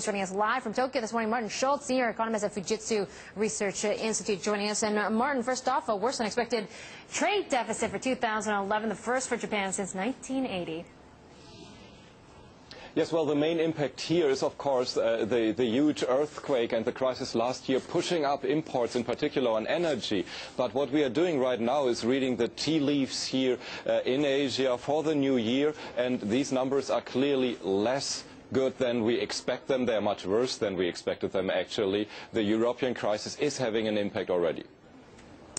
Joining us live from Tokyo this morning, Martin Schulz, senior economist at Fujitsu Research Institute, joining us. And Martin, first off, a worse than expected trade deficit for 2011, the first for Japan since 1980. Yes, well, the main impact here is, of course, the huge earthquake and the crisis last year pushing up imports, in particular on energy. But what we are doing right now is reading the tea leaves here in Asia for the new year, and these numbers are clearly less good than we expect them. They are much worse than we expected them, actually. The European crisis is having an impact already.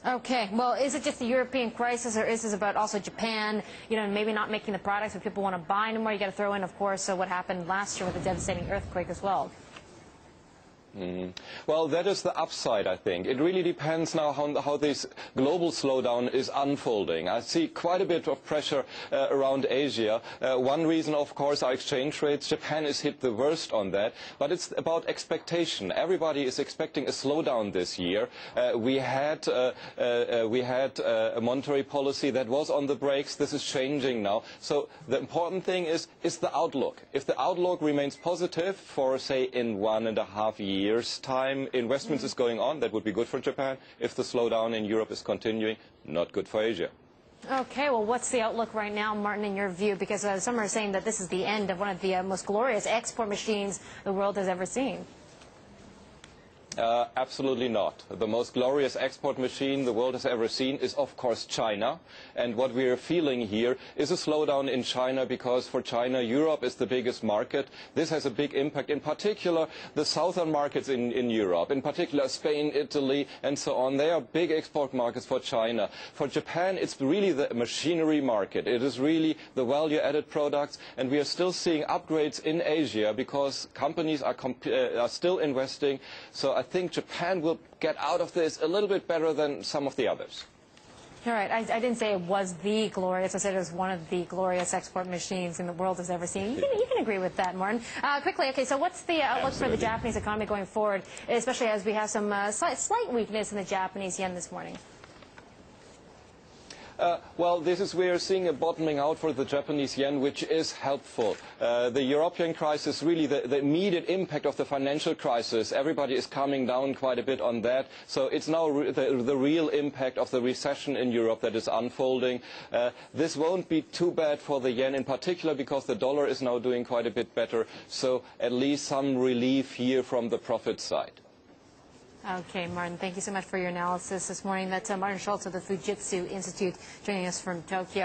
Okay, well, is it just the European crisis, or is this about also Japan, maybe not making the products that people want to buy anymore? You got to throw in, of course, what happened last year with the devastating earthquake as well. Well, that is the upside, I think. It really depends now how this global slowdown is unfolding. I see quite a bit of pressure around Asia. One reason, of course, are exchange rates. Japan is hit the worst on that. But it's about expectation. Everybody is expecting a slowdown this year. We had a monetary policy that was on the brakes. This is changing now. So the important thing is the outlook. If the outlook remains positive for, say, in 1.5 years, time, investments is going on, that would be good for Japan. If the slowdown in Europe is continuing, not good for Asia. Okay, well, what's the outlook right now, Martin, in your view? Because some are saying that this is the end of one of the most glorious export machines the world has ever seen. Absolutely not. The most glorious export machine the world has ever seen is, of course, China. And what we are feeling here is a slowdown in China because for China, Europe is the biggest market. This has a big impact, in particular, the southern markets in Europe, in particular Spain, Italy, and so on. They are big export markets for China. For Japan, it's really the machinery market. It is really the value-added products. And we are still seeing upgrades in Asia because companies are still investing. So I think Japan will get out of this a little bit better than some of the others. All right. I didn't say it was the glorious. I said it was one of the glorious export machines the world has ever seen. You can agree with that, Martin. Quickly, okay, so what's the outlook for the Japanese economy going forward, especially as we have some slight weakness in the Japanese yen this morning? Well, we are seeing a bottoming out for the Japanese yen, which is helpful. The European crisis, really the immediate impact of the financial crisis, everybody is coming down quite a bit on that. So it's now the real impact of the recession in Europe that is unfolding. This won't be too bad for the yen in particular because the dollar is now doing quite a bit better. So at least some relief here from the profit side. Okay, Martin, thank you so much for your analysis this morning. That's Martin Schulz of the Fujitsu Institute joining us from Tokyo.